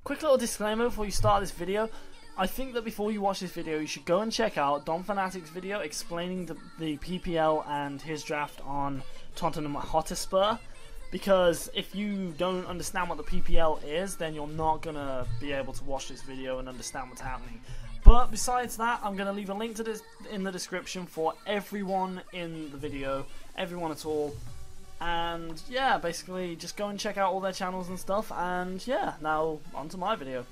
Quick little disclaimer before you start this video. I think that before you watch this video, you should go and check out Don Fanatic's video explaining the PPL and his draft on Tottenham Hotspur. Because if you don't understand what the PPL is, then you're not going to be able to watch this video and understand what's happening. But besides that, I'm going to leave a link to this in the description for everyone in the video, everyone at all. And yeah, basically just go and check out all their channels and stuff. And yeah, now on to my video.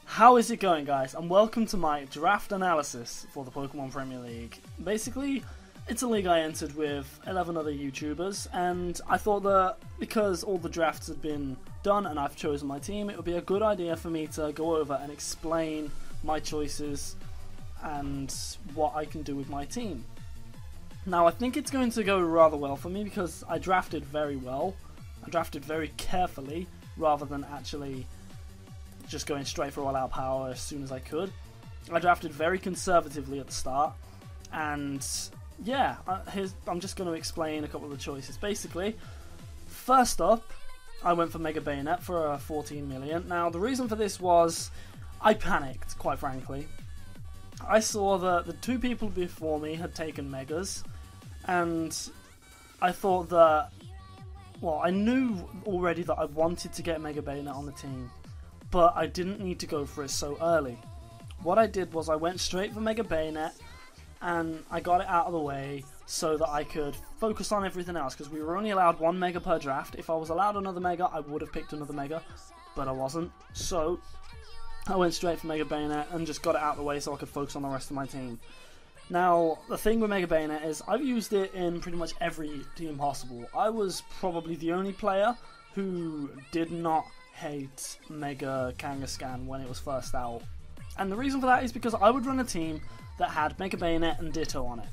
How is it going, guys? And welcome to my draft analysis for the Pokemon Premier League. Basically, it's a league I entered with 11 other YouTubers, and I thought that because all the drafts had been done and I've chosen my team, it would be a good idea for me to go over and explain my choices and what I can do with my team. Now, I think it's going to go rather well for me because I drafted very well. I drafted very carefully rather than actually just going straight for all-out power as soon as I could. I drafted very conservatively at the start, and yeah, I'm just going to explain a couple of the choices. Basically, first up, I went for Mega Bayonet for 14 million. Now, the reason for this was I panicked, quite frankly. I saw that the two people before me had taken Megas, and I thought that, well, I knew already that I wanted to get Mega Bayonet on the team, but I didn't need to go for it so early. What I did was I went straight for Mega Bayonet, and I got it out of the way so that I could focus on everything else, because we were only allowed one Mega per draft. If I was allowed another Mega, I would have picked another Mega, but I wasn't. So I went straight for Mega Bayonet and just got it out of the way so I could focus on the rest of my team. Now, the thing with Mega Bayonet is I've used it in pretty much every team possible. I was probably the only player who did not hate Mega Kangaskhan when it was first out. And the reason for that is because I would run a team that had Mega Bayonet and Ditto on it.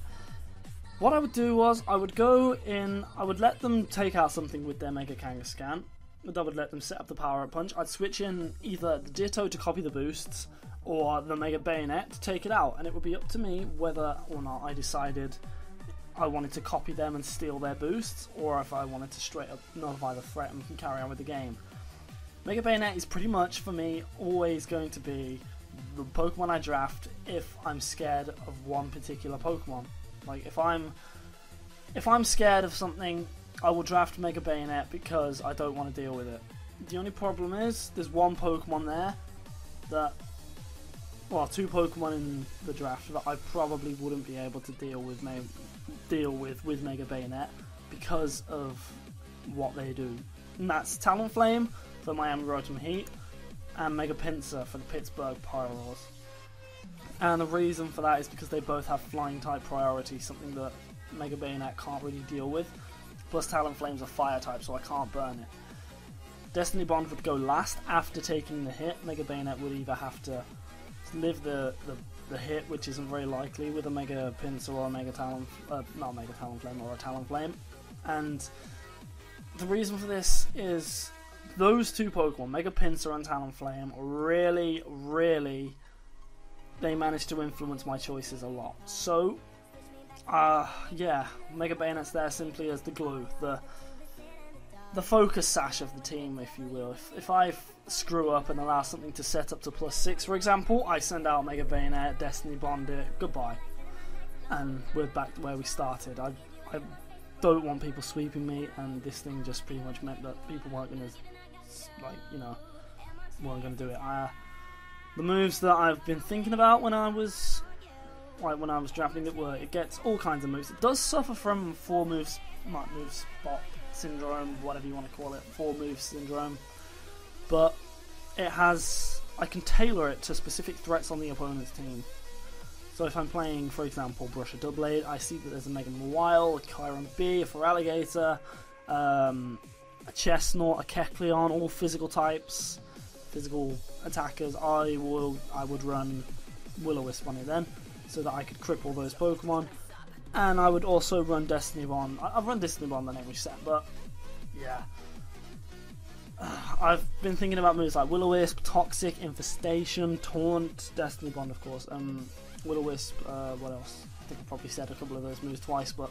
What I would do was I would go in, I would let them take out something with their Mega Kangaskhan. I would let them set up the Power Up Punch. I'd switch in either the Ditto to copy the boosts or the Mega Bayonet to take it out, and it would be up to me whether or not I decided I wanted to copy them and steal their boosts, or if I wanted to straight up nullify the threat and carry on with the game. Mega Bayonet is pretty much, for me, always going to be the Pokemon I draft if I'm scared of one particular Pokemon. Like, if I'm scared of something, I will draft Mega Bayonet because I don't want to deal with it. The only problem is, there's one Pokemon there that, well, two Pokemon in the draft that I probably wouldn't be able to deal with Mega Bayonet because of what they do. And that's Talonflame for Miami Rotom Heat, and Mega Pinsir for the Pittsburgh Pyros. And the reason for that is because they both have Flying type priority, something that Mega Bayonet can't really deal with. Plus Talonflame's a Fire type, so I can't burn it. Destiny Bond would go last after taking the hit. Mega Bayonet would either have to live the hit, which isn't very likely with a Mega Pinsir or a Mega not Mega Talonflame, or a Talonflame. And the reason for this is those two Pokemon, Mega Pinsir and Talonflame, really, they managed to influence my choices a lot. So, yeah, Mega Bayonet's there simply as the glue, the focus sash of the team, if you will. If I screw up and allow something to set up to +6, for example, I send out Mega Bayonet, Destiny Bond it, goodbye. And we're back to where we started. I don't want people sweeping me, and this thing just pretty much meant that people weren't going to, like, you know, weren't going to do it. The moves that I've been thinking about when I was drafting it were, it gets all kinds of moves. It does suffer from 4 moves, not move spot syndrome, whatever you want to call it, 4 move syndrome, but it has, I can tailor it to specific threats on the opponent's team. So if I'm playing, for example, Brush or Doublade, I see that there's a Mega Mawile, a Chiron B, a Feraligatr, a Chestnut, a Kecleon, all physical types, physical attackers. I would run Will-O-Wisp on it then, so that I could cripple those Pokemon. And I would also run Destiny Bond. I've run Destiny Bond on every set, but yeah. I've been thinking about moves like Will-O-Wisp, Toxic, Infestation, Taunt, Destiny Bond, of course. Will-O-Wisp, what else? I think I probably said a couple of those moves twice, but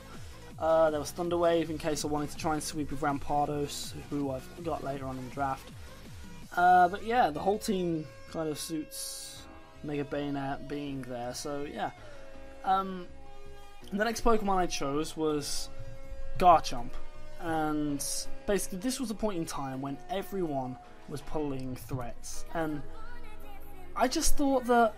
there was Thunder Wave in case I wanted to try and sweep with Rampardos, who I've got later on in the draft. But yeah, the whole team kind of suits Mega Bayonet being there, so yeah. The next Pokemon I chose was Garchomp, and basically this was a point in time when everyone was pulling threats, and I just thought that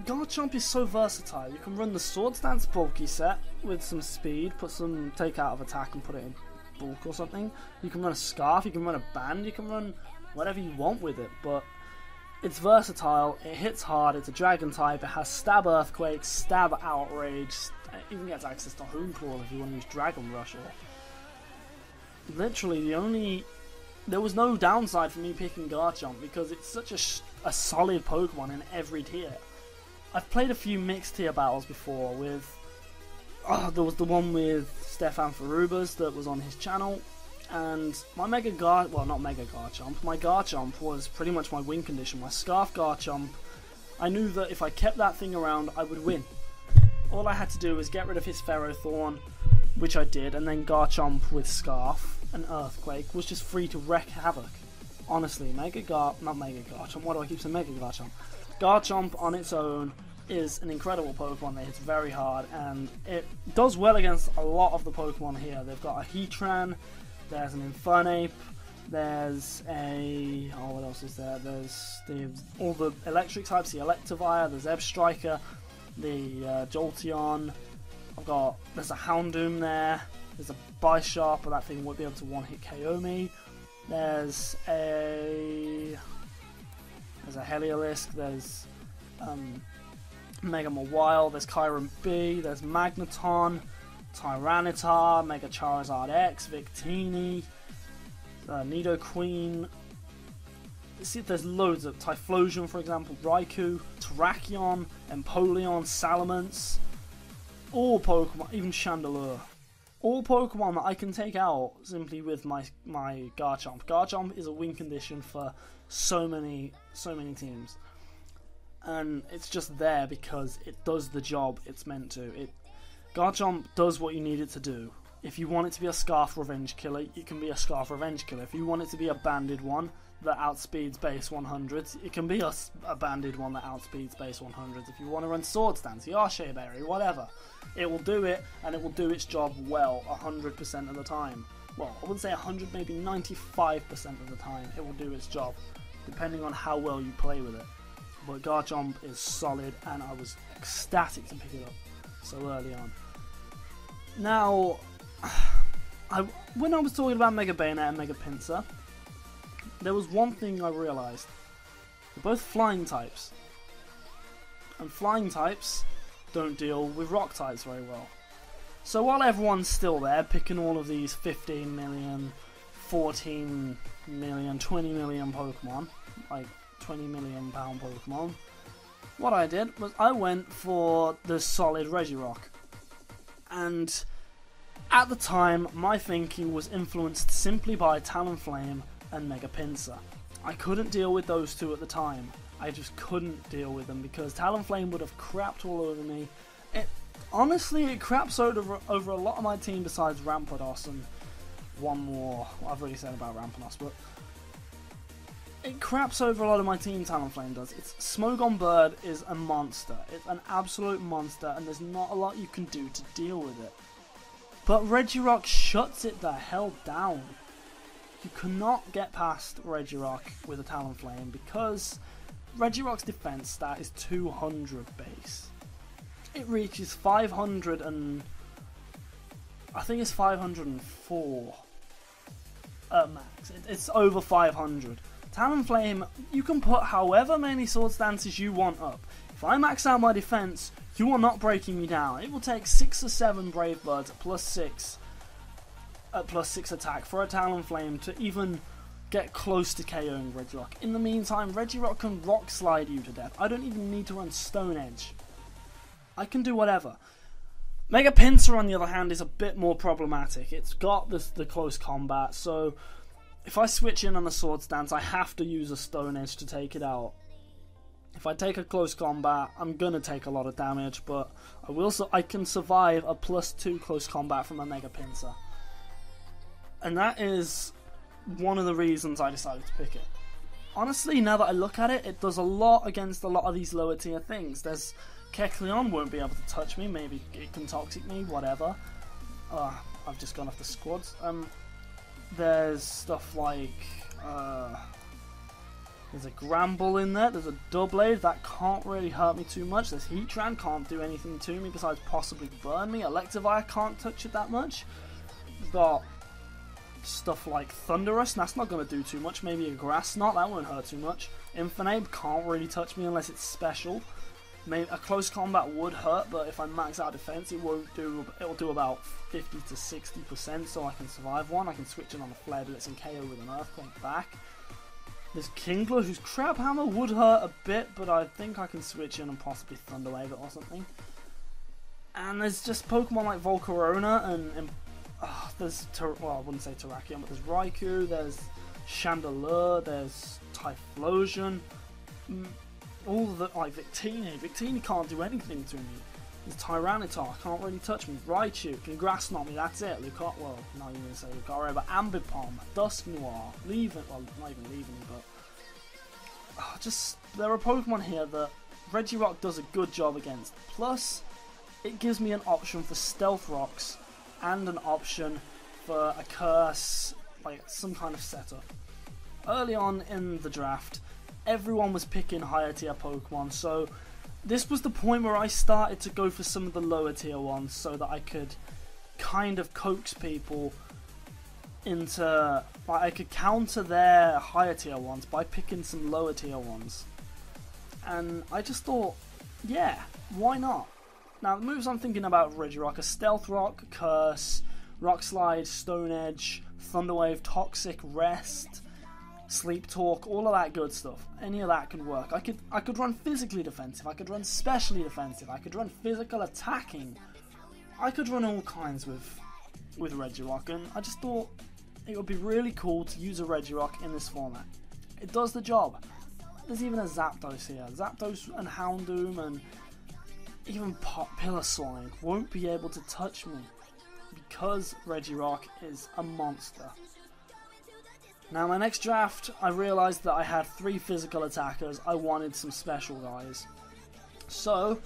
Garchomp is so versatile. You can run the Swords Dance bulky set with some speed, put some take out of attack and put it in bulk or something. You can run a Scarf, you can run a Band, you can run whatever you want with it, but it's versatile, it hits hard, it's a Dragon type, it has Stab Earthquake, Stab Outrage, it even gets access to Home Crawl if you want to use Dragon Rush. Or literally there was no downside for me picking Garchomp because it's such a solid Pokemon in every tier. I've played a few mixed tier battles before with, there was the one with Stefan Farubas that was on his channel, and my my Garchomp was pretty much my win condition. My Scarf Garchomp, I knew that if I kept that thing around, I would win. All I had to do was get rid of his Ferrothorn, which I did, and then Garchomp with Scarf and Earthquake was just free to wreak havoc. Honestly, Mega Garchomp, why do I keep saying Mega Garchomp? Garchomp on its own is an incredible Pokemon that hits very hard, and it does well against a lot of the Pokemon here. They've got a Heatran, there's an Infernape, there's a... oh, what else is there? There's all the electric types, the Electivire, the Zebstrika, the Jolteon. There's a Houndoom there, there's a Bisharp, but that thing won't be able to one-hit KO me. There's a Heliolisk, there's Mega Mawile, there's Kyurem B, there's Magneton, Tyranitar, Mega Charizard X, Victini, Nidoqueen. See, there's loads of Typhlosion, for example, Raikou, Terrakion, Empoleon, Salamence, all Pokemon, even Chandelure. All Pokemon that I can take out simply with my Garchomp. Garchomp is a win condition for so many teams, and it's just there because it does the job it's meant to. Garchomp does what you need it to do. If you want it to be a Scarf Revenge Killer, it can be a Scarf Revenge Killer. If you want it to be a banded one that outspeeds base 100s, it can be a banded one that outspeeds base 100s. If you want to run Swords Dance, Yarshay Berry, whatever, it will do it, and it will do its job well 100% of the time. Well, I wouldn't say 100, maybe 95% of the time it will do its job, depending on how well you play with it. But Garchomp is solid, and I was ecstatic to pick it up so early on. Now, when I was talking about Mega Bayonet and Mega Pinsir, there was one thing I realised. They're both flying types, and flying types don't deal with rock types very well. So while everyone's still there picking all of these 15 million, 14 million, 20 million Pokemon, like 20 million pound Pokemon, what I did was I went for the solid Regirock. And at the time, my thinking was influenced simply by Talonflame and Mega Pinsir. I couldn't deal with those two at the time. I just couldn't deal with them because Talonflame would have crapped all over me. Honestly, it craps over a lot of my team besides Rampardos and one more. I've already said about Rampardos, but it craps over a lot of my team, Talonflame does. Smogon Bird is a monster. It's an absolute monster, and there's not a lot you can do to deal with it. But Regirock shuts it the hell down. You cannot get past Regirock with a Talonflame because Regirock's defense stat is 200 base. It reaches 500 and I think it's 504 at max. It's over 500. Talonflame, you can put however many Swords Dances you want up. If I max out my defense, you are not breaking me down. It will take 6 or 7 Brave Birds at +6 attack for a Talonflame to even get close to KOing Regirock. In the meantime, Regirock can Rock Slide you to death. I don't even need to run Stone Edge. I can do whatever. Mega Pinsir, on the other hand, is a bit more problematic. It's got the close combat, so if I switch in on a Swords Dance, I have to use a Stone Edge to take it out. If I take a close combat, I'm gonna take a lot of damage, but I can survive a +2 close combat from a Mega Pinsir. And that is one of the reasons I decided to pick it. honestly, now that I look at it, it does a lot against a lot of these lower tier things. There's Kecleon won't be able to touch me, maybe it can toxic me, whatever. I've just gone off the squads. There's stuff like, there's a Gramble in there, there's a Doublade, that can't really hurt me too much. There's Heatran, can't do anything to me besides possibly burn me. Electivire can't touch it that much. We've got stuff like Thundurus, and that's not going to do too much. Maybe a Grass Knot, that won't hurt too much. Infinite can't really touch me unless it's special. Maybe a close combat would hurt, but if I max out defense, it'll do about 50 to 60%, so I can survive one. I can switch in on the Flare Blitz and KO with an Earthquake back. There's Kingler, whose Crab Hammer would hurt a bit, but I think I can switch in and possibly Thunder Wave it or something. And there's just Pokemon like Volcarona and there's, well, I wouldn't say Terrakion, but there's Raikou, there's Chandelure, there's Typhlosion, all the, like Victini can't do anything to me. There's Tyranitar, can't really touch me. Raichu can Grass Knot me, that's it. Well, not even gonna say Lucario, but Ambipom, Dusknoir, well, not even leaving, but just, there are Pokemon here that Regirock does a good job against. Plus, it gives me an option for Stealth Rocks and an option for a Curse, like some kind of setup. Early on in the draft, everyone was picking higher tier Pokemon, so this was the point where I started to go for some of the lower tier ones so that I could kind of coax people into, like, I could counter their higher tier ones by picking some lower tier ones. And I just thought, yeah, why not? Now the moves I'm thinking about Regirock are Stealth Rock, Curse, Rock Slide, Stone Edge, Thunder Wave, Toxic, Rest, Sleep Talk, all of that good stuff. Any of that can work. I could run physically defensive, I could run specially defensive, I could run physical attacking. I could run all kinds with Regirock, and I just thought it would be really cool to use a Regirock in this format. It does the job. There's even a Zapdos here. Zapdos and Houndoom and even Piloswine won't be able to touch me because Regirock is a monster. Now my next draft, I realised that I had 3 physical attackers. I wanted some special guys. So,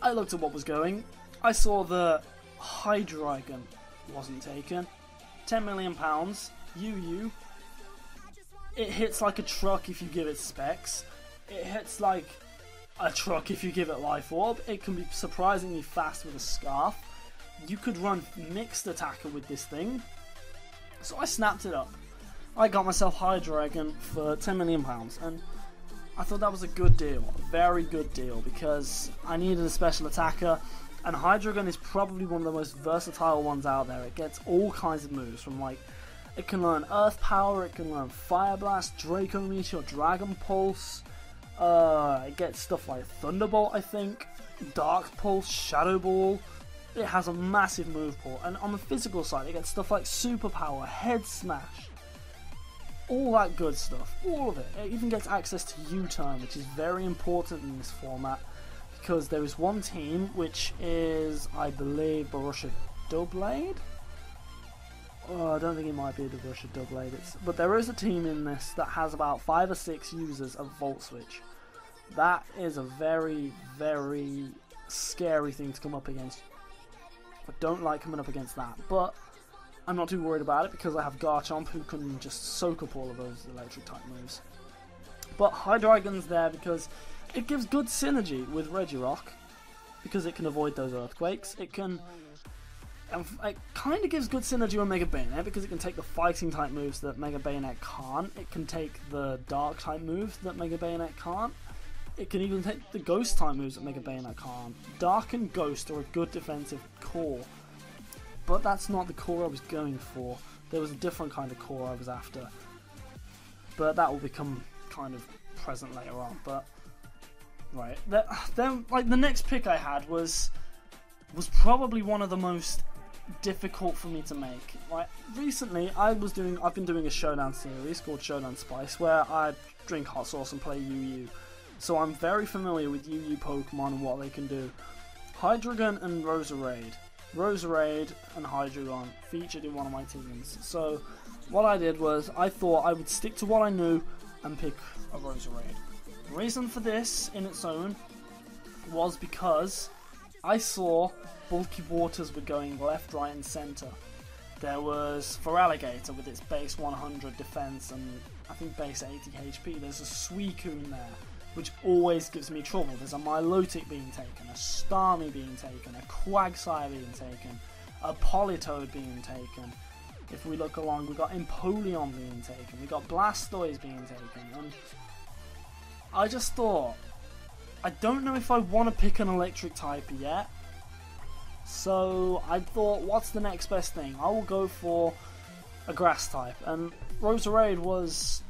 I looked at what was going. I saw the Hydreigon wasn't taken. £10 million, UU. It hits like a truck if you give it specs. It hits like a truck if you give it Life Orb. It can be surprisingly fast with a Scarf. You could run mixed attacker with this thing. So I snapped it up. I got myself Hydreigon for £10 million, and I thought that was a good deal, a very good deal, because I needed a special attacker, and Hydreigon is probably one of the most versatile ones out there. It gets all kinds of moves, from like, it can learn Earth Power, it can learn Fire Blast, Draco Meteor, Dragon Pulse, it gets stuff like Thunderbolt, I think, Dark Pulse, Shadow Ball. It has a massive move pool, and on the physical side it gets stuff like Super Power, Head Smash, all that good stuff, all of it. It even gets access to U-Turn, which is very important in this format, because there is one team, which is, I believe, Borussia Doublade? Oh, I don't think it might be the Borussia Doublade, but there is a team in this that has about 5 or 6 users of Volt Switch. That is a very, very scary thing to come up against. I don't like coming up against that, but I'm not too worried about it because I have Garchomp who can just soak up all of those electric type moves. But Hydreigon's there because it gives good synergy with Regirock, because it can avoid those earthquakes. It kind of gives good synergy with Mega Bayonet because it can take the fighting type moves that Mega Bayonet can't. It can take the dark type moves that Mega Bayonet can't. It can even take the ghost type moves that Mega Bayonet can't. Dark and Ghost are a good defensive core, but that's not the core I was going for. There was a different kind of core I was after, but that will become kind of present later on. But right, then like the next pick I had was probably one of the most difficult for me to make. Like recently, I've been doing a Showdown series called Showdown Spice, where I drink hot sauce and play UU. So I'm very familiar with UU Pokemon and what they can do. Hydreigon and Roserade. Roserade and Hydreigon featured in one of my teams. So what I did was I thought I would stick to what I knew. and pick a Roserade. The reason for this in its own was because I saw bulky waters were going left, right and centre. There was Feraligatr with its base 100 defense and I think base 80 HP. There's a Suicune there, which always gives me trouble. There's a Milotic being taken, a Starmie being taken, a Quagsire being taken, a Politoed being taken. If we look along, we've got Empoleon being taken, we've got Blastoise being taken, and I just thought, I don't know if I want to pick an electric type yet, so I thought, what's the next best thing? I will go for a grass type, and Roserade was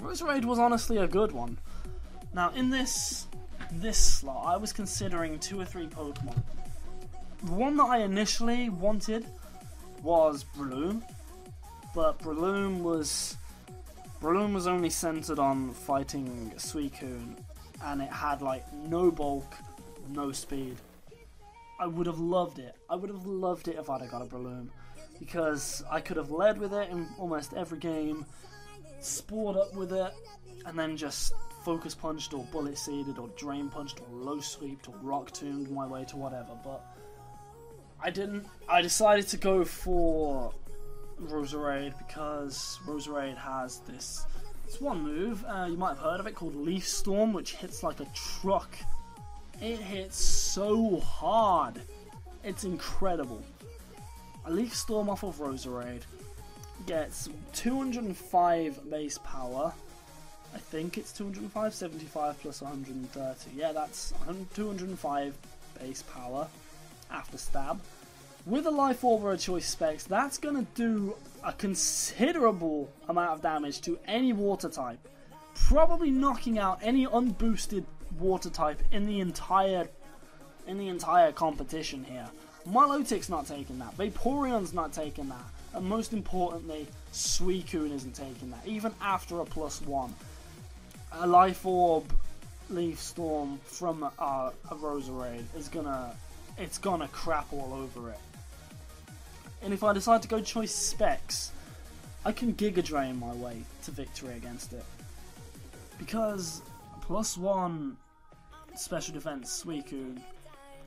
honestly a good one. Now in this slot, I was considering 2 or 3 Pokemon. The one that I initially wanted was Breloom, but Breloom was only centered on fighting Suicune, and it had like no bulk, no speed. I would have loved it. I would have loved it if I'd have got a Breloom, because I could have led with it in almost every game, spored up with it, and then just focus punched or bullet seeded or drain punched or low sweeped or rock tombed my way to whatever. But I didn't. I decided to go for Roserade because Roserade has this one move, you might have heard of it, called Leaf Storm, which hits like a truck. It hits so hard. It's incredible. A Leaf Storm off of Roserade gets 205 base power. I think it's 205, 75 plus 130. Yeah, that's 205 base power after stab. With a Life Orb or a Choice Specs, that's going to do a considerable amount of damage to any water type. Probably knocking out any unboosted water type in the entire competition here. Milotic's not taking that, Vaporeon's not taking that, and most importantly, Suicune isn't taking that, even after a +1. A Life Orb Leaf Storm from a Roserade is gonna crap all over it. And if I decide to go Choice Specs, I can Giga Drain my way to victory against it. Because +1 special defense Suicune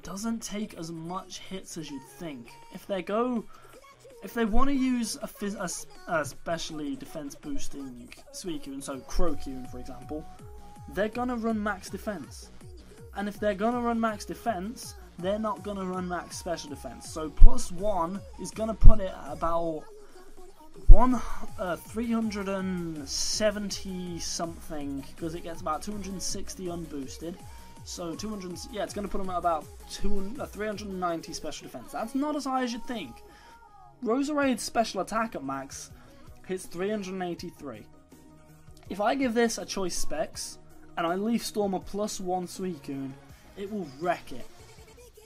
doesn't take as much hits as you'd think. If they want to use a specially defense boosting Suicune, so Crocune for example, they're gonna run max defense. And if they're gonna run max defense, they're not gonna run max special defense. So +1 is gonna put it at about 370 something, because it gets about 260 unboosted. So it's gonna put them at about 390 special defense. That's not as high as you'd think. Roserade's special attack at max hits 383. If I give this a Choice Specs and I Leaf Storm a +1 Suicune, it will wreck it.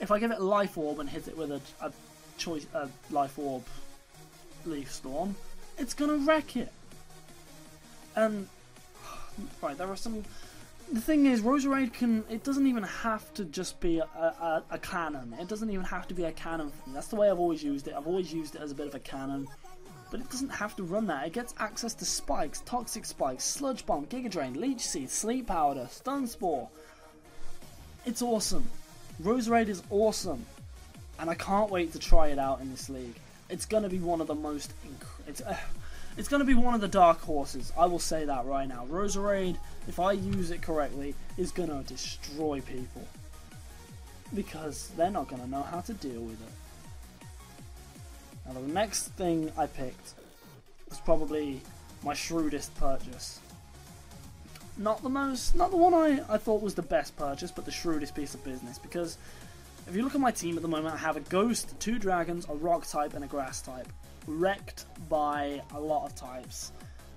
If I give it a Life Orb and hit it with a Life Orb Leaf Storm, it's gonna wreck it. And right, there are some. The thing is, Roserade it doesn't even have to just be a cannon. It doesn't even have to be a cannon thing. That's the way I've always used it. I've always used it as a bit of a cannon. But it doesn't have to run that. It gets access to spikes, toxic spikes, sludge bomb, Giga Drain, leech seed, sleep powder, stun spore. It's awesome. Roserade is awesome. And I can't wait to try it out in this league. It's going to be one of the most... It's going to be one of the dark horses, I will say that right now. Roserade, if I use it correctly, is going to destroy people. Because they're not going to know how to deal with it. Now the next thing I picked was probably my shrewdest purchase. Not the one I thought was the best purchase, but the shrewdest piece of business. Because if you look at my team at the moment, I have a Ghost, 2 Dragons, a Rock type, and a Grass type. Wrecked by a lot of types.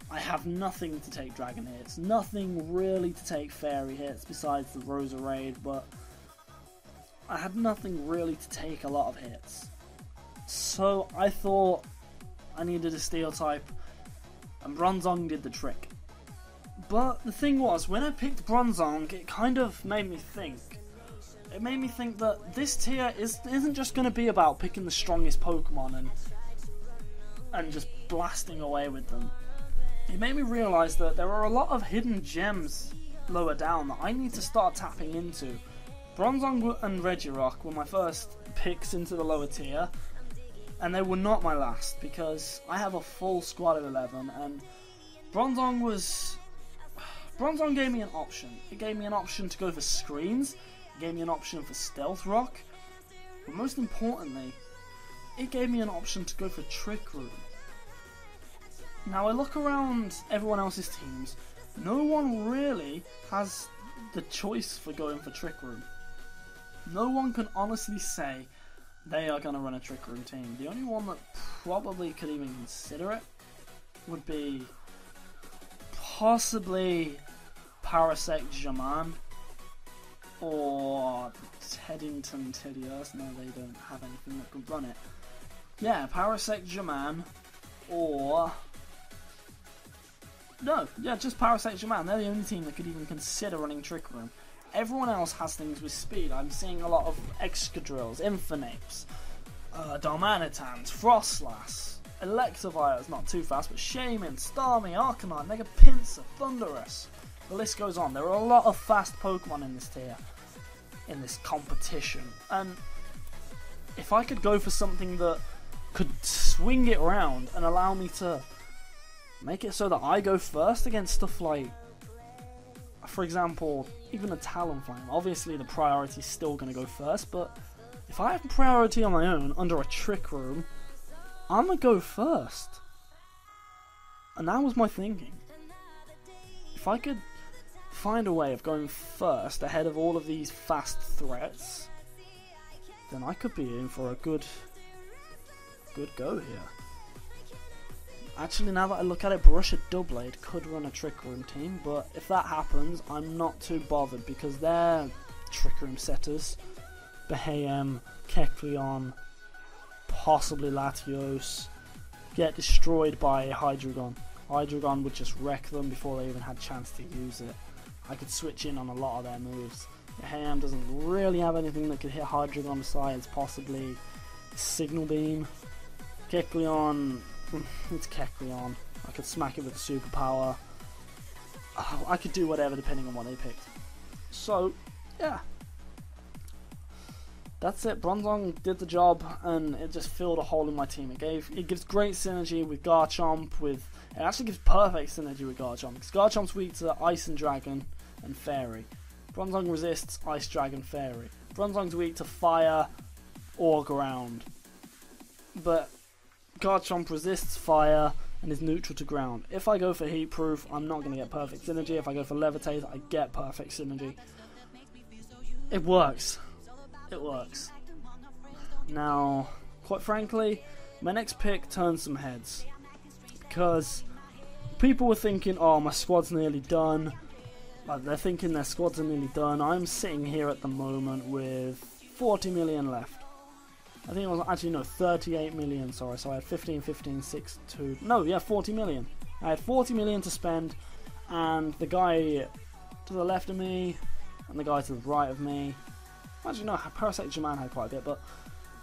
I have nothing to take Dragon hits, nothing really to take Fairy hits besides the Roserade, but I had nothing really to take a lot of hits. So I thought I needed a Steel type, and Bronzong did the trick. But the thing was, when I picked Bronzong, it kind of made me think. It made me think that this tier isn't just going to be about picking the strongest Pokemon and just blasting away with them. it made me realise that there are a lot of hidden gems lower down that I need to start tapping into. Bronzong and Regirock were my first picks into the lower tier, and they were not my last because I have a full squad of 11, and Bronzong gave me an option. It gave me an option to go for screens, it gave me an option for Stealth Rock, but most importantly, it gave me an option to go for Trick Room. Now I look around everyone else's teams, no one really has the choice for going for Trick Room. No one can honestly say they are going to run a Trick Room team. The only one that probably could even consider it would be possibly Parasect Jaman or Teddington Tidius. No, they don't have anything that could run it. Yeah, Parasect Jaman or... No, yeah, just Parasect Jaman. They're the only team that could even consider running Trick Room. Everyone else has things with speed. I'm seeing a lot of Excadrills, Infernape's, Darmanitans, Frostlass, Electivire's not too fast, but Shaman, Starmie, Arcanine, Mega Pinsir, Thundurus. The list goes on. There are a lot of fast Pokemon in this tier, in this competition. And if I could go for something that could swing it around and allow me to make it so that I go first against stuff like, for example, even a Talonflame. Obviously the priority is still going to go first, but if I have priority on my own under a Trick Room, I'm going to go first. And that was my thinking. If I could find a way of going first ahead of all of these fast threats, then I could be in for a good go here. Actually, now that I look at it, Borussia Doublade could run a Trick Room team, but if that happens, I'm not too bothered because they're Trick Room setters. Behaim, Kecleon, possibly Latios, get destroyed by Hydreigon. Hydreigon would just wreck them before they even had a chance to use it. I could switch in on a lot of their moves. Behaim doesn't really have anything that could hit Hydreigon besides possibly Signal Beam. Kecleon... It's Kecleon. I could smack it with a superpower. Oh, I could do whatever depending on what they picked. So, yeah. That's it. Bronzong did the job and it just filled a hole in my team. It gives great synergy with Garchomp. It actually gives perfect synergy with Garchomp because Garchomp's weak to Ice and Dragon and Fairy. Bronzong resists Ice, Dragon, Fairy. Bronzong's weak to Fire or Ground. But Garchomp resists fire and is neutral to ground. If I go for Heat Proof, I'm not going to get perfect synergy. If I go for Levitate, I get perfect synergy. It works. It works. Now, quite frankly, my next pick turned some heads. Because people were thinking, oh, my squad's nearly done. Like, they're thinking their squads are nearly done. I'm sitting here at the moment with 40 million left. I think it was actually, no, 38 million, sorry, so I had 15, 15, 6, 2, no, yeah, 40 million. I had 40 million to spend, and the guy to the left of me, and the guy to the right of me, actually no, Parasect Jaman had quite a bit, but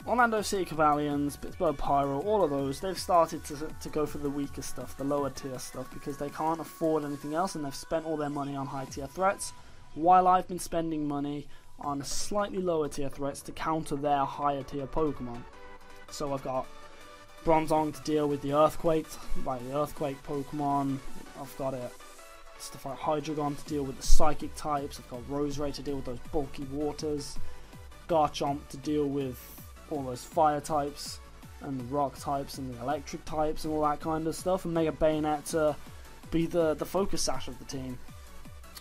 Orlando City Cavalians, Pittsburgh Pyro, all of those, they've started to go for the weaker stuff, the lower tier stuff, because they can't afford anything else, and they've spent all their money on high tier threats, while I've been spending money on slightly lower tier threats to counter their higher tier Pokemon. So I've got Bronzong to deal with the Earthquake, like the Earthquake Pokemon. I've got stuff like Hydreigon to deal with the Psychic types. I've got Roserade to deal with those bulky waters. Garchomp to deal with all those fire types and the rock types and the electric types and all that kind of stuff. And Mega Bayonet to be the focus sash of the team.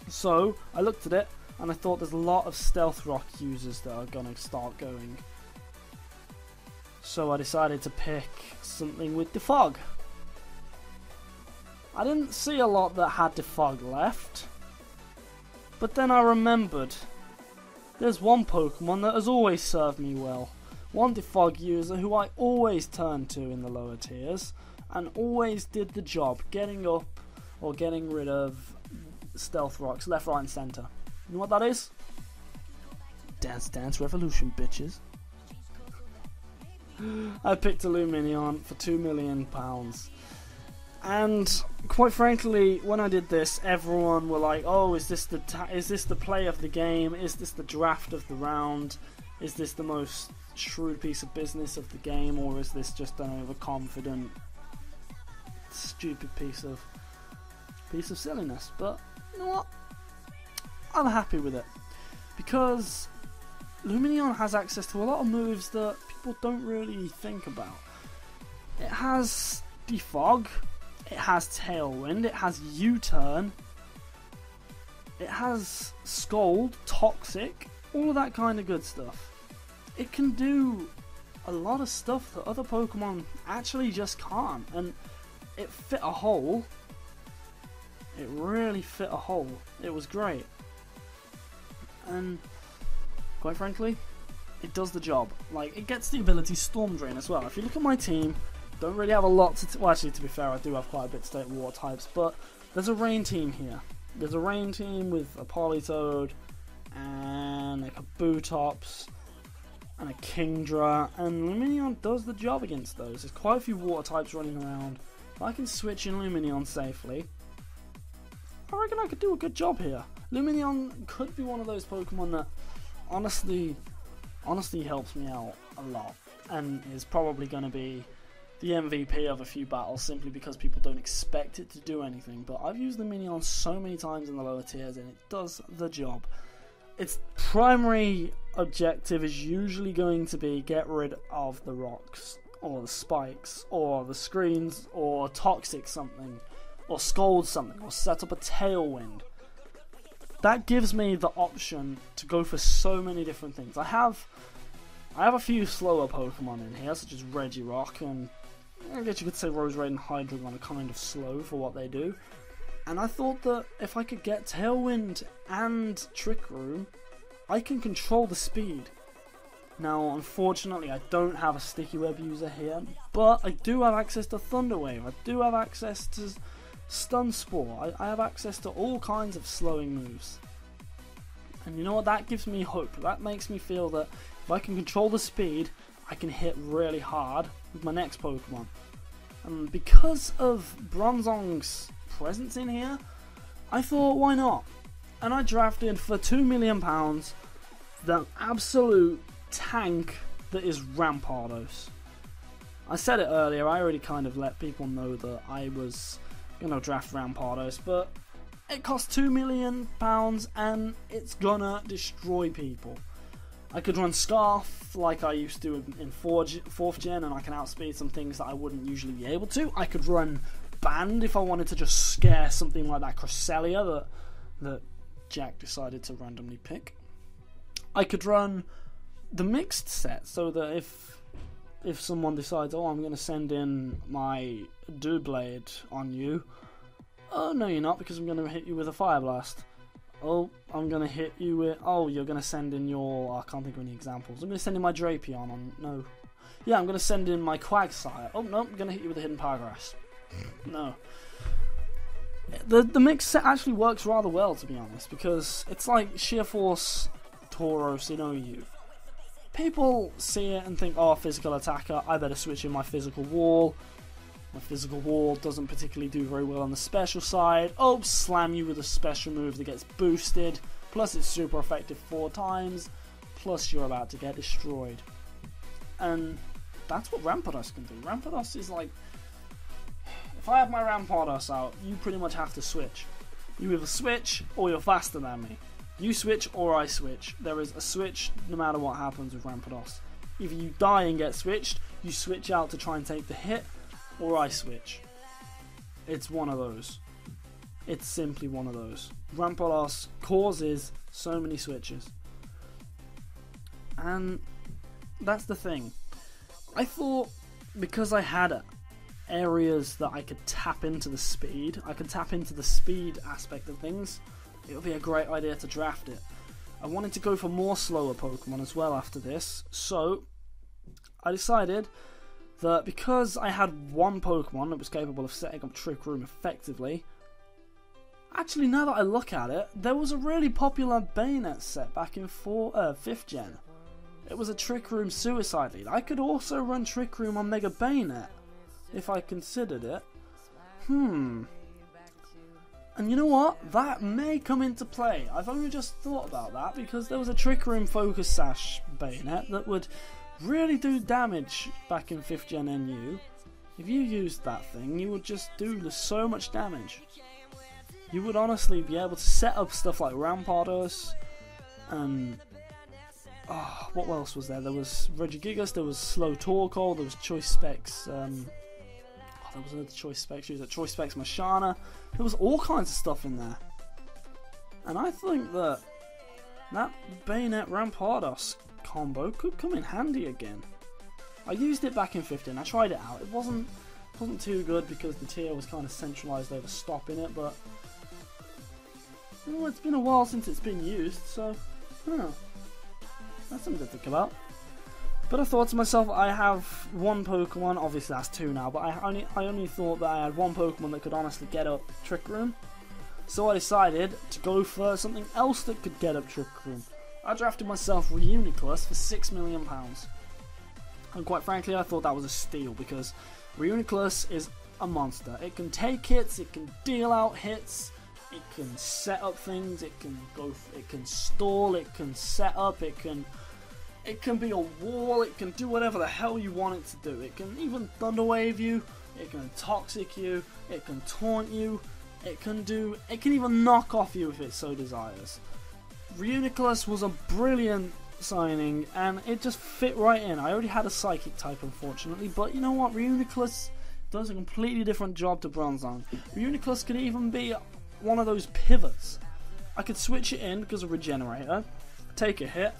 So I looked at it, and I thought there's a lot of Stealth Rock users that are going to start going. So I decided to pick something with Defog. I didn't see a lot that had Defog left. But then I remembered there's one Pokemon that has always served me well. One Defog user who I always turn to in the lower tiers. And always did the job getting up or getting rid of Stealth Rocks left, right and centre. You know what that is? Dance Dance Revolution, bitches. I picked a Lumineon for £2 million. And quite frankly, when I did this, everyone were like, "Oh, is this the play of the game? Is this the draft of the round? Is this the most shrewd piece of business of the game, or is this just an overconfident, stupid piece of silliness?" But you know what? I'm happy with it because Luminion has access to a lot of moves that people don't really think about. It has Defog. It has Tailwind, it has U-Turn, it has Scold, Toxic, all of that kind of good stuff. It can do a lot of stuff that other Pokemon actually just can't, and it fit a hole. It really fit a hole. It was great. And quite frankly, it does the job. Like, it gets the ability Storm Drain as well. If you look at my team, don't really have a lot to... well, actually, to be fair, I do have quite a bit to take water types, but there's a rain team here. There's a rain team with a Politoed, and a Kabutops, and a Kingdra, and Luminion does the job against those. There's quite a few water types running around. If I can switch in Luminion safely, I reckon I could do a good job here. Luminion could be one of those Pokemon that honestly helps me out a lot, and is probably going to be the MVP of a few battles simply because people don't expect it to do anything. But I've used the Minion so many times in the lower tiers and it does the job. Its primary objective is usually going to be get rid of the rocks, or the spikes, or the screens, or Toxic something, or Scold something, or set up a Tailwind. That gives me the option to go for so many different things. I have a few slower Pokemon in here, such as Regirock, and I guess you could say Roserade and Hydreigon are kind of slow for what they do. And I thought that if I could get Tailwind and Trick Room, I can control the speed. Now, unfortunately, I don't have a Sticky Web user here, but I do have access to Thunder Wave. I do have access to Stun Spore. I have access to all kinds of slowing moves. And you know what? That gives me hope. That makes me feel that if I can control the speed, I can hit really hard with my next Pokemon. And because of Bronzong's presence in here, I thought, why not? And I drafted for £2 million the absolute tank that is Rampardos. I said it earlier, I already kind of let people know that I was going to draft Rampardos, but it costs £2 million and it's gonna destroy people. I could run Scarf like I used to in 4th gen, and I can outspeed some things that I wouldn't usually be able to. I could run Band if I wanted to just scare something like that Cresselia that Jack decided to randomly pick. I could run the mixed set, so that if someone decides, oh, I'm going to send in my Doublade on you, oh, no you're not, because I'm going to hit you with a Fire Blast. Oh, I'm going to hit you with... oh, you're going to send in your... I can't think of any examples. I'm going to send in my Drapion on... no. Yeah, I'm going to send in my Quagsire. Oh, no, I'm going to hit you with a Hidden Power Grass. No. The mix set actually works rather well, to be honest, because it's like Sheer Force, Tauros, Inoue. People see it and think, oh, physical attacker, I better switch in my physical wall. My physical wall doesn't particularly do very well on the special side. Oh, slam you with a special move that gets boosted. Plus it's super effective 4 times. Plus you're about to get destroyed. And that's what Rampardos can do. Rampardos is like... if I have my Rampardos out, you pretty much have to switch. You either switch or you're faster than me. You switch or I switch. There is a switch no matter what happens with Rampardos. Either you die and get switched, you switch out to try and take the hit, or I switch. It's one of those. It's simply one of those. Rampardos causes so many switches. And that's the thing. I thought because I had areas that I could tap into the speed, aspect of things, it would be a great idea to draft it. I wanted to go for more slower Pokemon as well after this, so I decided that because I had one Pokemon that was capable of setting up Trick Room effectively, actually now that I look at it, there was a really popular Bayonet set back in 5th gen. It was a Trick Room Suicide Lead. I could also run Trick Room on Mega Bayonet, if I considered it. And you know what? That may come into play. I've only just thought about that because there was a Trick Room Focus Sash bayonet that would really do damage back in 5th Gen NU. If you used that thing, you would just do so much damage. You would honestly be able to set up stuff like Rampardos and... oh, what else was there? There was Regigigas, there was Slow Torkoal, there was Choice Specs... there was another Choice Specs user, Choice Specs Mashana. There was all kinds of stuff in there. And I think that Bayonet Rampardos combo could come in handy again. I used it back in 15, I tried it out. It wasn't too good because the tier was kind of centralised over stopping it, but well, it's been a while since it's been used, so that's something to think about. But I thought to myself, I have one Pokemon, obviously that's 2 now, but I only thought that I had one Pokemon that could honestly get up Trick Room. So I decided to go for something else that could get up Trick Room. I drafted myself Reuniclus for £6 million. And quite frankly, I thought that was a steal because Reuniclus is a monster. It can take hits, it can deal out hits, it can set up things, it can stall, it can set up, it can be a wall, it can do whatever the hell you want it to do. It can even Thunder Wave you, it can Toxic you, it can taunt you, it can even knock off you if it so desires. Reuniclus was a brilliant signing and it just fit right in. I already had a Psychic type unfortunately, but you know what, Reuniclus does a completely different job to Bronzong. Reuniclus could even be one of those pivots. I could switch it in because of Regenerator, take a hit,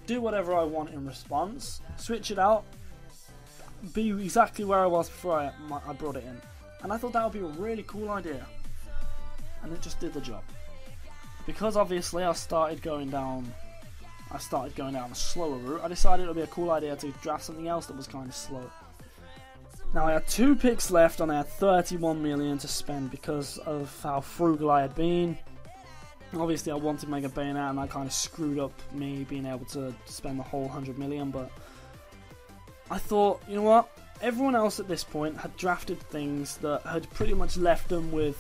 do whatever I want in response, switch it out, be exactly where I was before I brought it in. And I thought that would be a really cool idea. And it just did the job. Because obviously I started going down a slower route, I decided it would be a cool idea to draft something else that was kind of slow. Now I had 2 picks left and I had 31 million to spend because of how frugal I had been. Obviously I wanted Mega Bayonet and I kind of screwed up me being able to spend the whole 100 million, but I thought, you know what, everyone else at this point had drafted things that had pretty much left them with,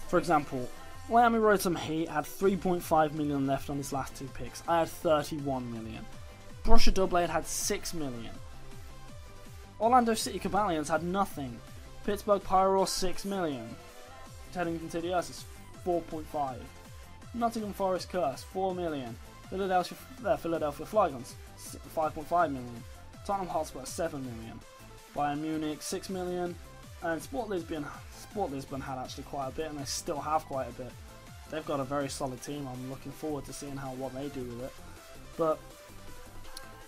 for example, Miami Rotom Heat had 3.5 million left on his last 2 picks. I had 31 million. Brusher Doublade had 6 million. Orlando City Cabalions had nothing. Pittsburgh Pyro 6 million. Teddington City Ursus 4.5. Nottingham Forest Curse 4 million. Philadelphia Flygons 5.5 million. Tottenham Hotspur 7 million. Bayern Munich 6 million. And Sport Lisbon had actually quite a bit, and they still have quite a bit. They've got a very solid team. I'm looking forward to seeing what they do with it. But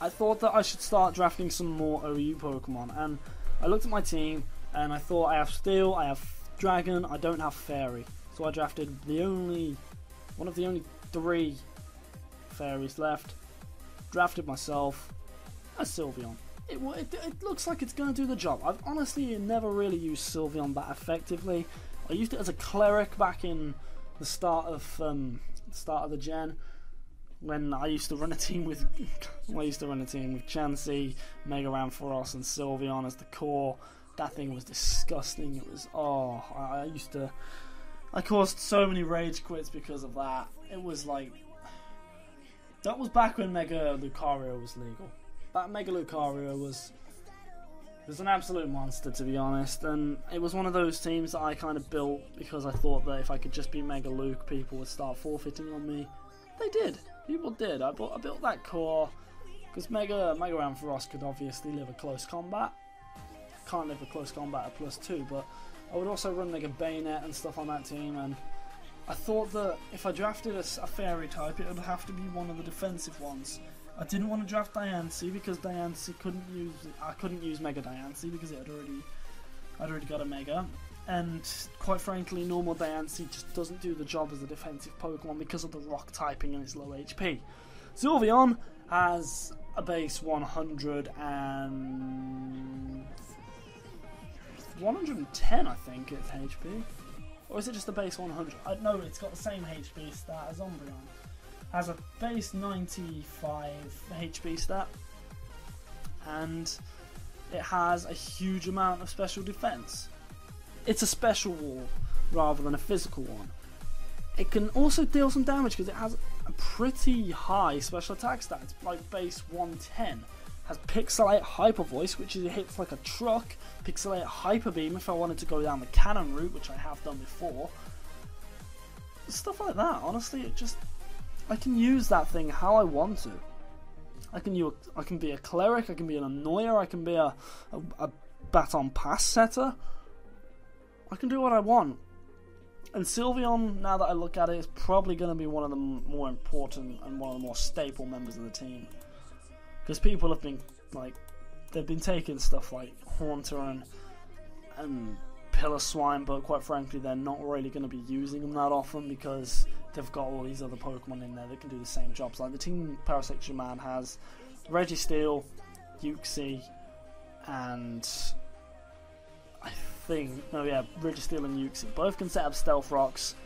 I thought that I should start drafting some more OU Pokemon, and I looked at my team and I thought I have Steel, I have Dragon, I don't have Fairy. So I drafted one of the only 3 fairies left. Drafted myself a Sylveon. It looks like it's going to do the job. I've honestly never really used Sylveon that effectively. I used it as a cleric back in the start of the gen, when I used to run a team with Chansey, Mega Ampharos, and Sylveon as the core. That thing was disgusting. It was I caused so many rage quits because of that. It was like, that was back when Mega Lucario was legal. That Mega Lucario was an absolute monster, to be honest, and it was one of those teams that I kind of built because I thought that if I could just be Mega Luke, people would start forfeiting on me. They did. People did. I built that core because Mega Ampharos could obviously live a close combat. Can't live a close combat at +2, but I would also run Mega Bayonet and stuff on that team, and I thought that if I drafted a fairy type, it would have to be one of the defensive ones. I didn't want to draft Diancie because Diancie I couldn't use Mega Diancie because I'd already got a Mega, and quite frankly, normal Diancie just doesn't do the job as a defensive Pokemon because of the rock typing and its low HP. Sylveon has a base 110, I think, it's HP. Or is it just a base 100? No, it's got the same HP stat as Umbreon. Has a base 95 HP stat. And it has a huge amount of special defense. it's a special wall rather than a physical one. It can also deal some damage because it has a pretty high special attack stat. It's like base 110. Has Pixelate Hyper Voice, which hits like a truck. Pixelate Hyper Beam if I wanted to go down the cannon route, which I have done before. Stuff like that. Honestly, I can use that thing how I want to. I can be a cleric. I can be an annoyer. I can be a baton pass setter. I can do what I want. And Sylveon, now that I look at it, is probably going to be one of the more important and one of the more staple members of the team. Because people have been, like, they've been taking stuff like Haunter and Piloswine, but quite frankly, they're not really going to be using them that often because they've got all these other Pokemon in there that can do the same jobs. Like, the Team Parasect Man has Registeel, Uxie, and Registeel and Uxie. Both can set up Stealth Rocks,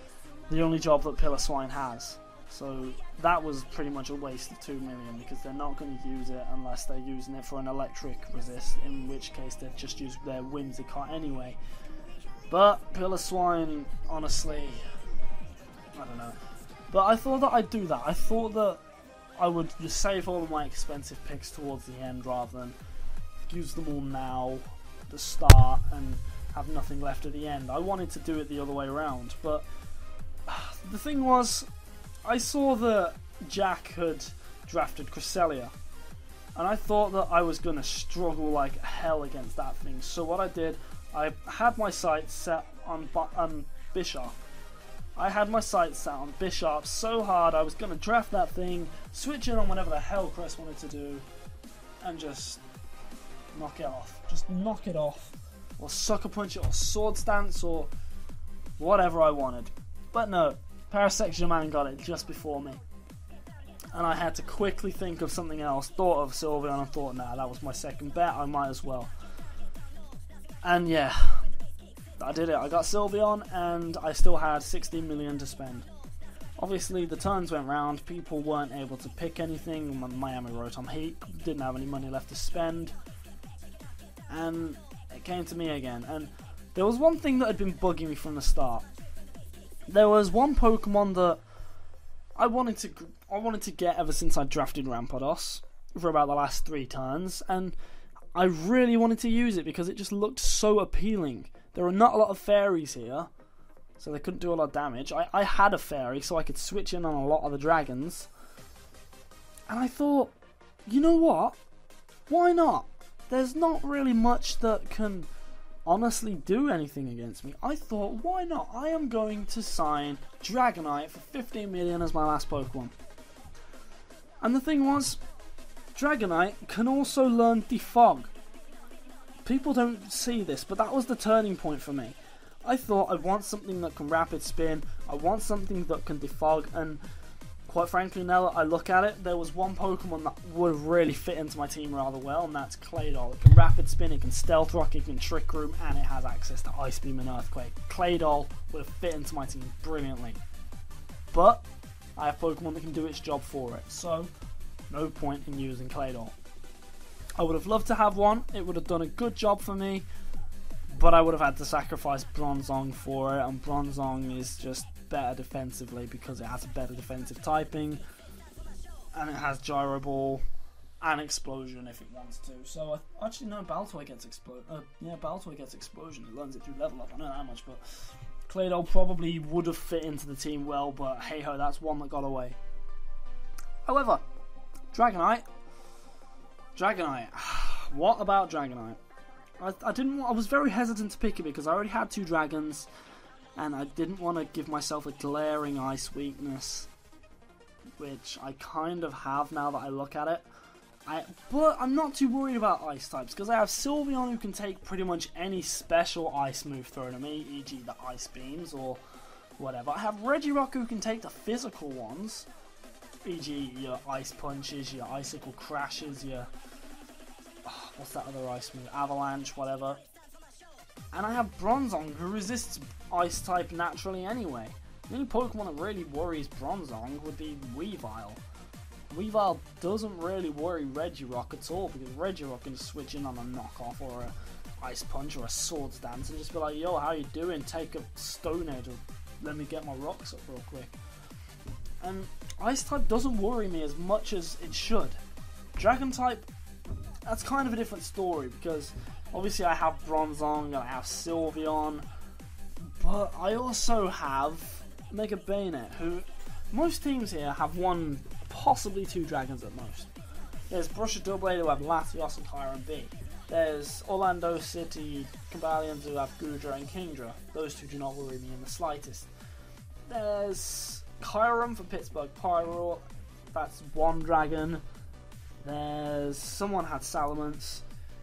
the only job that Piloswine has. So that was pretty much a waste of 2 million because they're not going to use it unless they're using it for an electric resist, in which case they've just used their Whimsicott anyway. But Piloswine, honestly, I don't know. But I thought that I'd do that. I thought that I would just save all of my expensive picks towards the end rather than use them all now at the start and have nothing left at the end. I wanted to do it the other way around, but the thing was, I saw that Jack had drafted Cresselia, and I thought that I was going to struggle like hell against that thing. So what I did, I had my sights set on Bisharp. I had my sights set on Bisharp so hard I was going to draft that thing, switch in on whatever the hell Cress wanted to do, and just knock it off. Just knock it off. Or Sucker Punch it, or Sword Stance, or whatever I wanted. But no, Parasect Man got it just before me. And I had to quickly think of something else, thought of Sylveon and thought, nah, that was my second bet, I might as well. And yeah, I did it. I got Sylveon and I still had 16 million to spend. Obviously the turns went round, people weren't able to pick anything. Miami Rotom Heat didn't have any money left to spend. And it came to me again. And there was one thing that had been bugging me from the start. There was one Pokemon that I wanted to get ever since I drafted Rampardos for about the last 3 turns, and I really wanted to use it because it just looked so appealing. There are not a lot of fairies here, so they couldn't do a lot of damage. I had a fairy, so I could switch in on a lot of the dragons. And I thought, you know what? Why not? There's not really much that can honestly do anything against me. I thought, why not? I am going to sign Dragonite for 15 million as my last Pokemon. And the thing was, Dragonite can also learn Defog. People don't see this, but that was the turning point for me. I thought I want something that can Rapid Spin, I want something that can Defog, and quite frankly, now that I look at it, there was one Pokemon that would have really fit into my team rather well, and that's Claydol. It can Rapid Spin, it can Stealth Rock, it can Trick Room, and it has access to Ice Beam and Earthquake. Claydol would have fit into my team brilliantly. But I have Pokemon that can do its job for it, so no point in using Claydol. I would have loved to have one, it would have done a good job for me, but I would have had to sacrifice Bronzong for it, and Bronzong is just better defensively because it has a better defensive typing, and it has Gyro Ball and Explosion if it wants to. So actually no, Baltoy gets Baltoy gets Explosion. It learns it through level up. I know that much, but Claydol probably would have fit into the team well. But hey ho, that's one that got away. However, Dragonite. What about Dragonite? I was very hesitant to pick it because I already had 2 dragons. And I didn't want to give myself a glaring ice weakness, which I kind of have now that I look at it. But I'm not too worried about ice types, because I have Sylveon who can take pretty much any special ice move thrown at me, e.g. the Ice Beams or whatever. I have Regirock who can take the physical ones, e.g. your Ice Punches, your Icicle Crashes, your... what's that other ice move? Avalanche, whatever. And I have Bronzong, who resists Ice type naturally anyway. The only Pokemon that really worries Bronzong would be Weavile. Weavile doesn't really worry Regirock at all, because Regirock can switch in on a knockoff or a Ice Punch or a Swords Dance and just be like, yo, how you doing? Take a Stone Edge or let me get my rocks up real quick. And Ice type doesn't worry me as much as it should. Dragon type, that's kind of a different story because obviously I have Bronzong and I have Sylveon, but I also have Mega Bayonet, who most teams here have one, possibly two dragons at most. There's Brusher Doublade who have Latios and Kyurem B. There's Orlando City Cobalions who have Goodra and Kingdra. Those two do not worry me in the slightest. There's Kyurem for Pittsburgh Pyro, that's one dragon. There's someone had Salamence.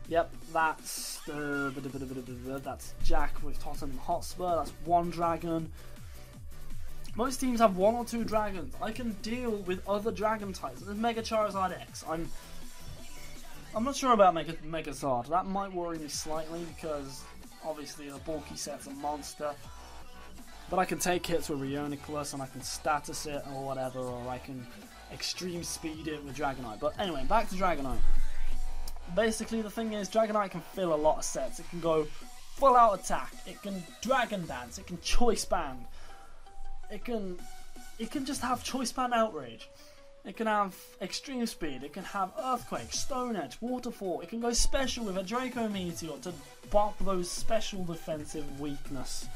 Yep, that's that's Jack with Tottenham Hotspur. That's one dragon. Most teams have one or two dragons. I can deal with other dragon types. There's Mega Charizard X. I'm not sure about Megazord. That might worry me slightly because obviously the bulky set's a monster. But I can take hits with Rioniclus and I can status it or whatever, or I can extreme speed it with Dragonite. But anyway, back to Dragonite. Basically the thing is, Dragonite can fill a lot of sets. It can go full out attack, it can Dragon Dance, it can Choice Band, it can just have Choice Band Outrage, it can have Extreme Speed, it can have Earthquake, Stone Edge, Waterfall, it can go special with a Draco Meteor to bop those special defensive weakness.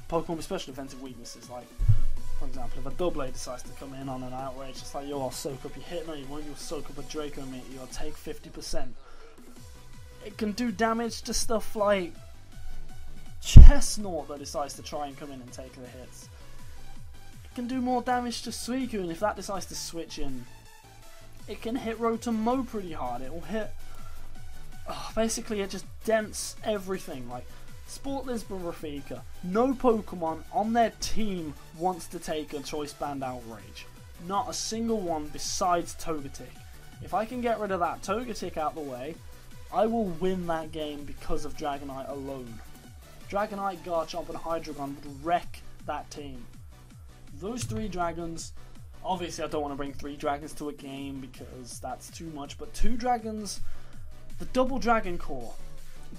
Pokemon with special defensive weaknesses, like for example, if a Doublade decides to come in on an Outrage, it's like, yo, I'll soak up your hit. No, you won't. You'll soak up a Draco Meteor. You'll take 50%. It can do damage to stuff like Chestnut that decides to try and come in and take the hits. It can do more damage to Suicune if that decides to switch in. It can hit Rotom pretty hard. It will hit... basically, it just dents everything. Like, Sport Lisbon Rafika, no Pokemon on their team wants to take a Choice Band Outrage. Not a single one besides Togetic. If I can get rid of that Togetic out the way, I will win that game because of Dragonite alone. Dragonite, Garchomp and Hydreigon would wreck that team. Those three dragons, obviously I don't want to bring three dragons to a game because that's too much, but two dragons, the Double Dragon Core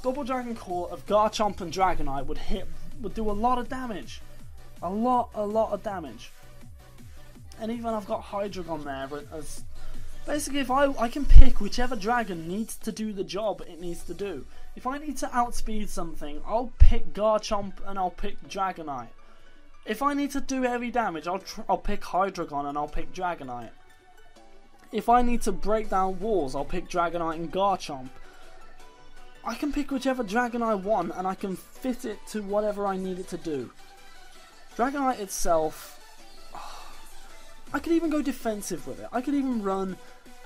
of Garchomp and Dragonite would do a lot of damage. A lot of damage. And even I've got Hydreigon there as basically if I can pick whichever dragon needs to do the job it needs to do. If I need to outspeed something, I'll pick Garchomp and I'll pick Dragonite. If I need to do heavy damage, I'll pick Hydreigon and I'll pick Dragonite. If I need to break down walls, I'll pick Dragonite and Garchomp. I can pick whichever dragon I want and I can fit it to whatever I need it to do. Dragonite itself, I could even go defensive with it. I could even run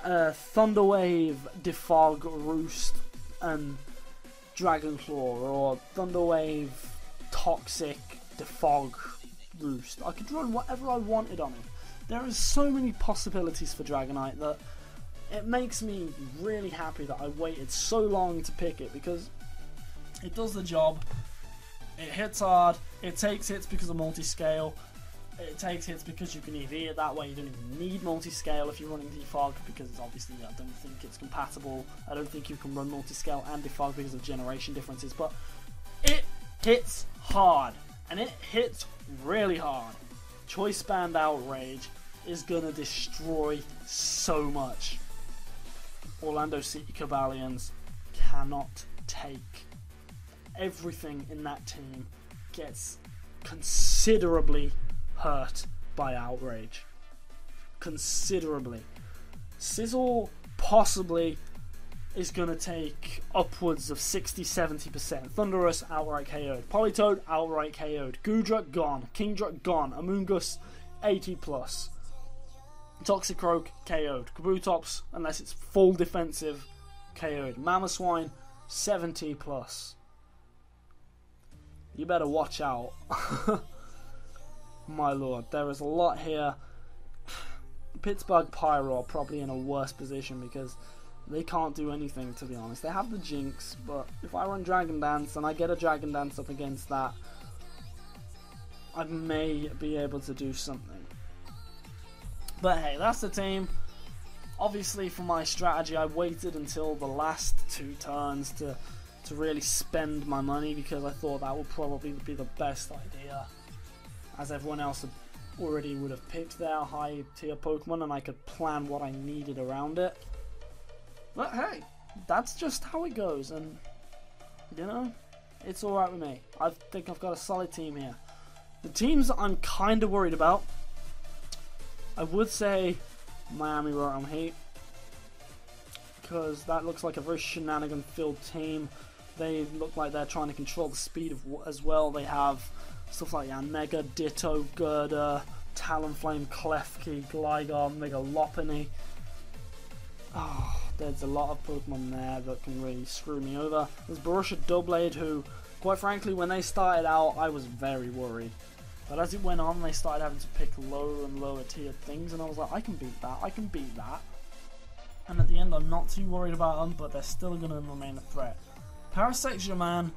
Thunderwave, Defog, Roost and Dragon Claw, or Thunderwave, Toxic, Defog, Roost. I could run whatever I wanted on it. There are so many possibilities for Dragonite that it makes me really happy that I waited so long to pick it, because it does the job. It hits hard, it takes hits because of multi-scale, it takes hits because you can EV it that way. You don't even need multi-scale if you're running Defog, because obviously I don't think it's compatible. I don't think you can run multi-scale and Defog because of generation differences, but it hits hard, and it hits really hard. Choice Band Outrage is gonna destroy so much. Orlando City Cobalions cannot take. Everything in that team gets considerably hurt by Outrage. Considerably. Sizzle possibly is going to take upwards of 60-70%. Thundurus outright KO'd. Politoed outright KO'd. Goodra gone. Kingdra gone. Amoonguss 80+. Toxicroak KO'd. Kabutops, unless it's full defensive, KO'd. Mamoswine 70+. You better watch out. My lord, there is a lot here. Pittsburgh Pyro are probably in a worse position because they can't do anything, to be honest. They have the Jinx, but if I run Dragon Dance and I get a Dragon Dance up against that, I may be able to do something. But hey, that's the team. Obviously, for my strategy, I waited until the last 2 turns to to really spend my money, because I thought that would probably be the best idea, as everyone else already would have picked their high tier Pokemon and I could plan what I needed around it. But hey, that's just how it goes, and you know, it's alright with me. I think I've got a solid team here. The teams that I'm kind of worried about, I would say Miami Rotom Heat, because that looks like a very shenanigan-filled team. They look like they're trying to control the speed as well. They have stuff like Yanmega, Ditto, Gerda, Talonflame, Klefki, Gligar, Mega Lopunny. Oh, there's a lot of Pokemon there that can really screw me over. There's Borussia Doublade, who, quite frankly, when they started out, I was very worried. But as it went on, they started having to pick lower and lower tier things, and I was like, I can beat that, I can beat that. And at the end, I'm not too worried about them, but they're still going to remain a threat. Parasectia, man,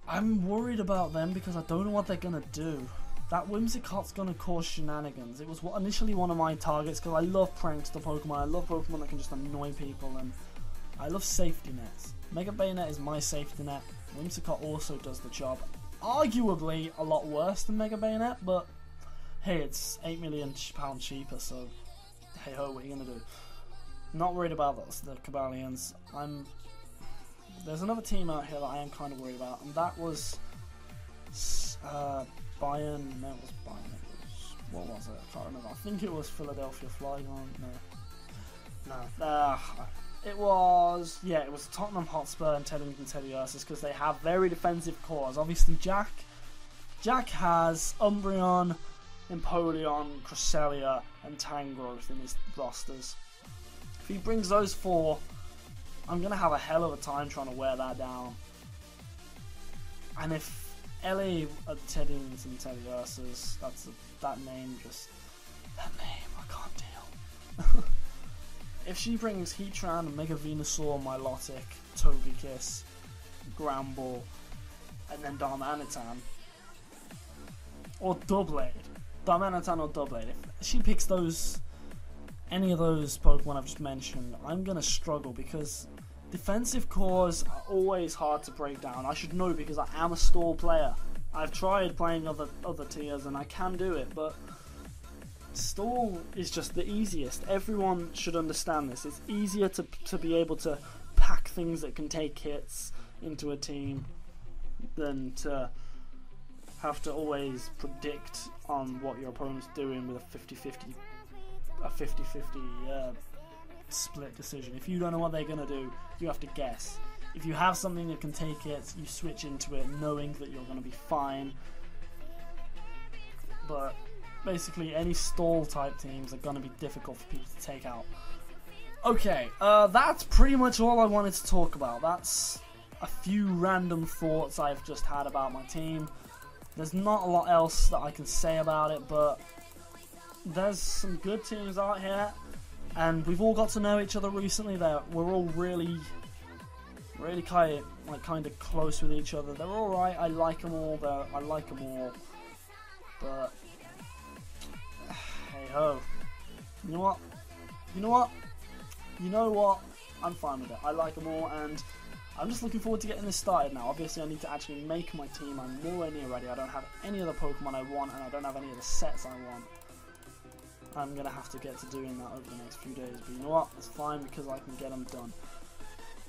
I'm worried about them because I don't know what they're going to do. That Whimsicott's going to cause shenanigans. It was initially one of my targets because I love prankster Pokemon. I love Pokemon that can just annoy people, and I love safety nets. Mega Bayonet is my safety net. Whimsicott also does the job. Arguably a lot worse than Mega Bayonet, but hey, it's £8 million cheaper, so hey ho, what are you going to do? Not worried about those, the Cabalians. There's another team out here that I am kind of worried about, and that was Bayern. No, it was Bayern. What was it? I can't remember. I think it was Philadelphia Flygon. No. It was Tottenham Hotspur and Teddington Teddiursus, because they have very defensive cores. Obviously, Jack has Umbreon, Empoleon, Cresselia, and Tangrowth in his rosters. If he brings those four, I'm going to have a hell of a time trying to wear that down. And if Ellie at Teddington Teddiursus, that name, I can't deal. If she brings Heatran, Mega Venusaur, Milotic, Togekiss, Gramble, and then Darmanitan, or Doublade, if she picks any of those Pokemon I've just mentioned, I'm going to struggle, because defensive cores are always hard to break down. I should know because I am a stall player. I've tried playing other tiers and I can do it, but stall is just the easiest. Everyone should understand this. It's easier to be able to pack things that can take hits into a team than to have to always predict on what your opponent's doing with a 50-50 split decision. If you don't know what they're going to do, you have to guess. If you have something that can take hits, you switch into it knowing that you're going to be fine. But basically any stall type teams are going to be difficult for people to take out. Okay, that's pretty much all I wanted to talk about. That's a few random thoughts I've just had about my team. There's not a lot else that I can say about it, but there's some good teams out here, and we've all got to know each other recently. We're all really kind of close with each other. They're all right. I like them all. But hey ho, you know what? I'm fine with it. I like them all, and I'm just looking forward to getting this started now. Obviously, I need to actually make my team. I'm nowhere near ready. I don't have any of the Pokemon I want, and I don't have any of the sets I want. I'm going to have to get to doing that over the next few days. But you know what? It's fine because I can get them done.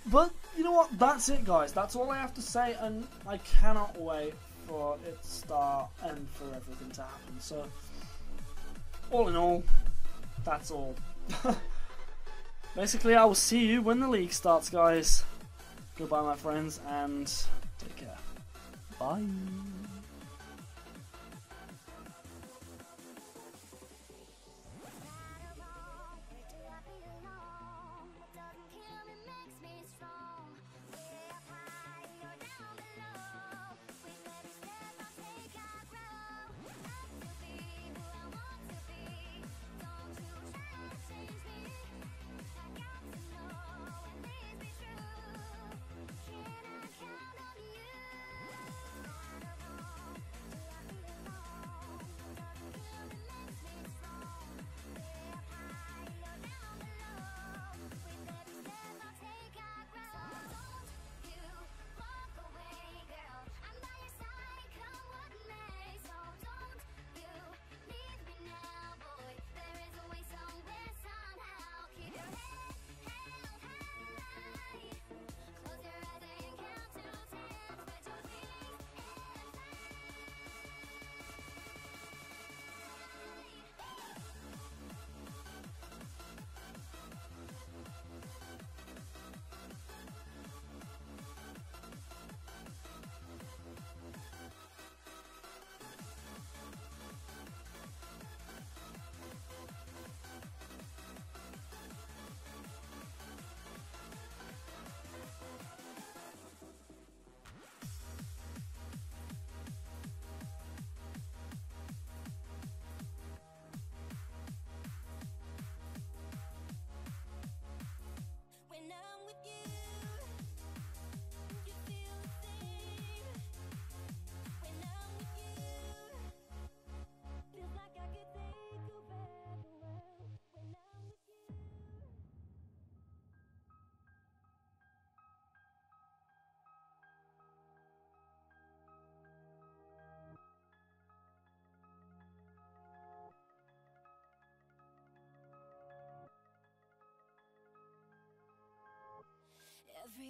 But you know what? That's it, guys. That's all I have to say. And I cannot wait for it to start and for everything to happen. So, all in all, that's all. Basically, I will see you when the league starts, guys. Goodbye, my friends, and take care. Bye.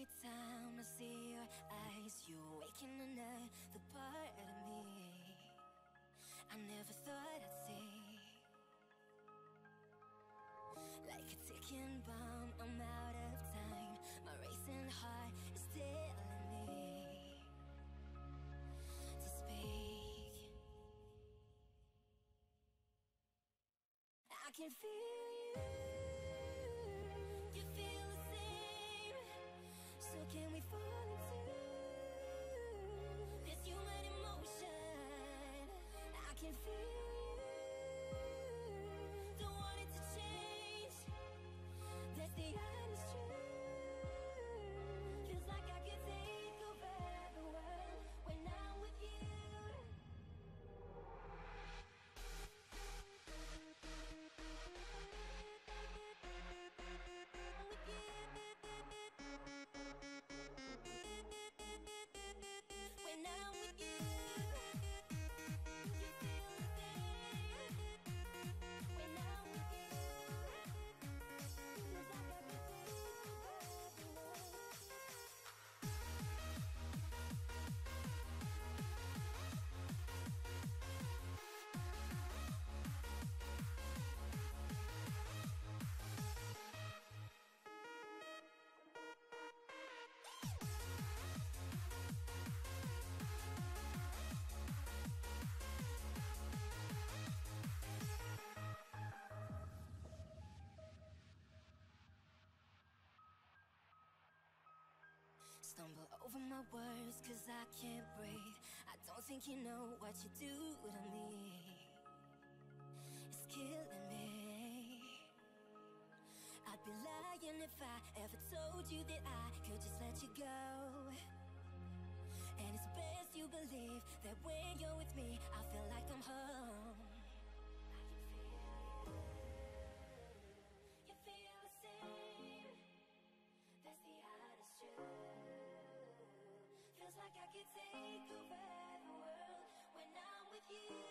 Every time I see your eyes, you awaken another part of me I never thought I'd see. Like a ticking bomb, I'm out of time. My racing heart is telling me to speak. I can feel you, you feel the same. So can we fall into this human emotion? I can feel you, don't want it to change. That's the honest truth. Feels like I can take over the world when I'm with you. When I'm with you, you feel the same. When I'm with you, feels like I can take over the world. Stumble over my words cause I can't breathe. I don't think you know what you do to me. It's killing me. I'd be lying if I ever told you that I could just let you go. And it's best you believe that when you're with me, I feel like I'm home. I can feel you feel the same. That's the honest truth. Feels like I could take over the world when I'm with you.